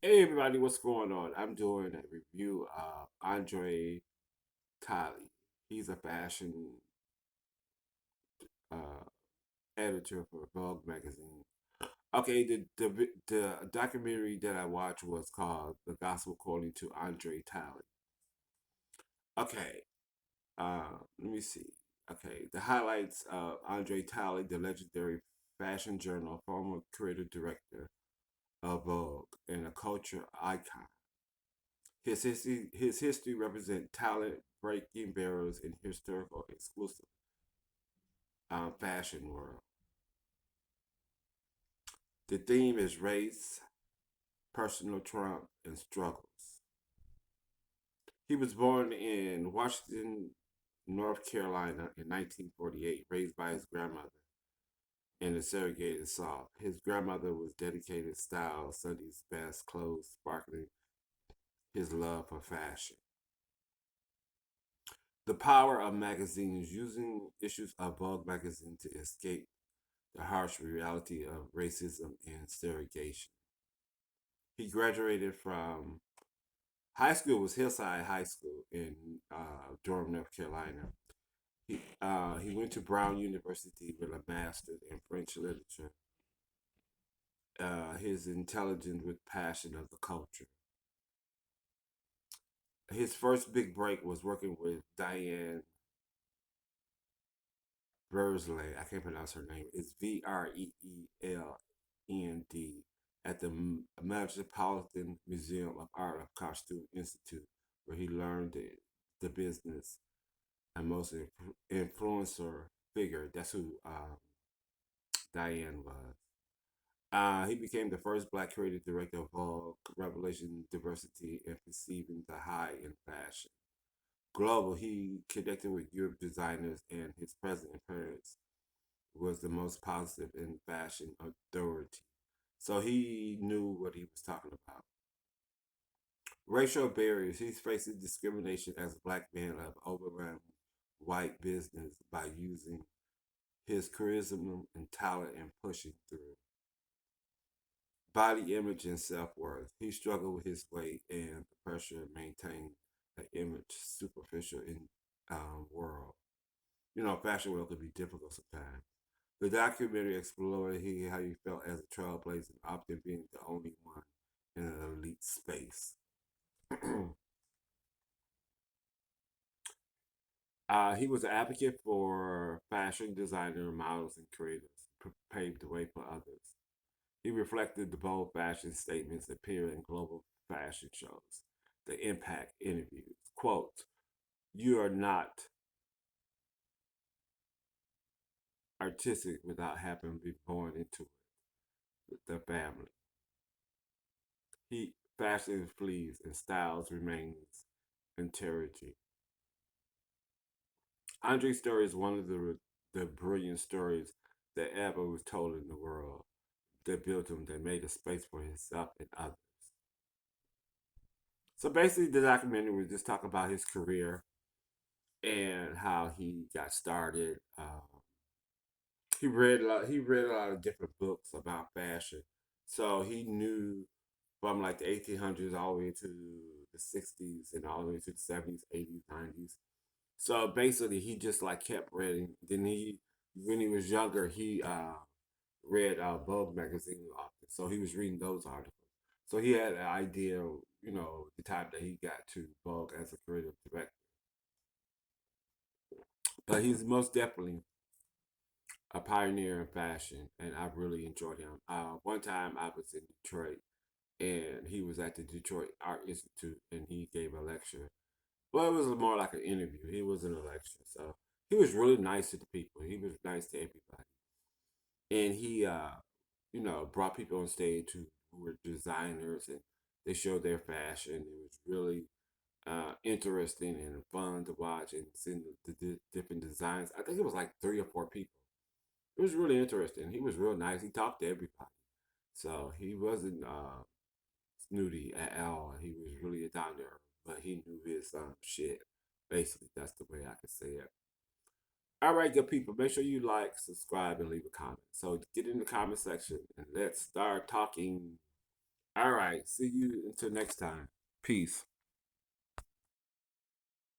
Hey everybody, what's going on? I'm doing a review of Andre Talley. He's a fashion uh, editor for Vogue magazine. Okay, the documentary that I watched was called "The Gospel According to Andre Talley." Okay, let me see. Okay, the highlights of Andre Talley, the legendary fashion journal, former creative director of Vogue, and a culture icon. His history represents talent, breaking barriers in historical exclusive fashion world. The theme is race, personal triumph, and struggles. He was born in Washington, North Carolina in 1948, raised by his grandmother in the segregated South. His grandmother was dedicated style, Sunday's best clothes, sparkling his love for fashion. The power of magazines, using issues of Vogue magazine to escape the harsh reality of racism and segregation. He graduated from high school was Hillside High School in Durham, North Carolina. He went to Brown University with a master's in French literature. His intelligence with passion of the culture. His first big break was working with Diane Bersley. I can't pronounce her name. It's Vreelnd at the Metropolitan Museum of Art of Costume Institute, where he learned the business and most influencer figure. That's who Diane was. He became the first black creative director of Vogue, Revelation, Diversity, and Perceiving the High in Fashion. Global, he connected with Europe designers, and his present appearance was the most positive in fashion authority. So he knew what he was talking about. Racial barriers. He's facing discrimination as a black man of overrun white business by using his charisma and talent and pushing through. Body image and self worth. He struggled with his weight and the pressure to maintain an image superficial in world. You know, fashion world could be difficult sometimes. The documentary explored how he felt as a trailblazer, often being the only one in an elite space. He was an advocate for fashion designer, models, and creators, paved the way for others. He reflected the bold fashion statements appearing in global fashion shows, the impact interviews. Quote, you are not artistic without having been born into it, the family. He fashion flees and styles remains integrity. Andre's story is one of the brilliant stories that ever was told in the world. That built him, that made a space for himself and others. So basically, the documentary was just talking about his career and how he got started. He read a lot of different books about fashion, so he knew from like the 1800s all the way to the 60s and all the way to the 70s, 80s, 90s. So basically, he just like kept reading. Then when he was younger, he read Vogue magazine often, so he was reading those articles. So he had an idea, the time that he got to Vogue as a creative director. But he's most definitely a pioneer in fashion, and I really enjoyed him. One time I was in Detroit, and he was at the Detroit Art Institute, and he gave a lecture. Well, it was more like an interview. He wasn't a lecture, so he was really nice to the people. He was nice to everybody, and he, brought people on stage who were designers, and they showed their fashion. It was really interesting and fun to watch and see the different designs. I think it was like 3 or 4 people. It was really interesting. He was real nice. He talked to everybody. So he wasn't snooty at all. He was really a down there, but he knew his shit. Basically, that's the way I could say it. All right, good people. Make sure you like, subscribe, and leave a comment. So get in the comment section and let's start talking. All right. See you until next time. Peace.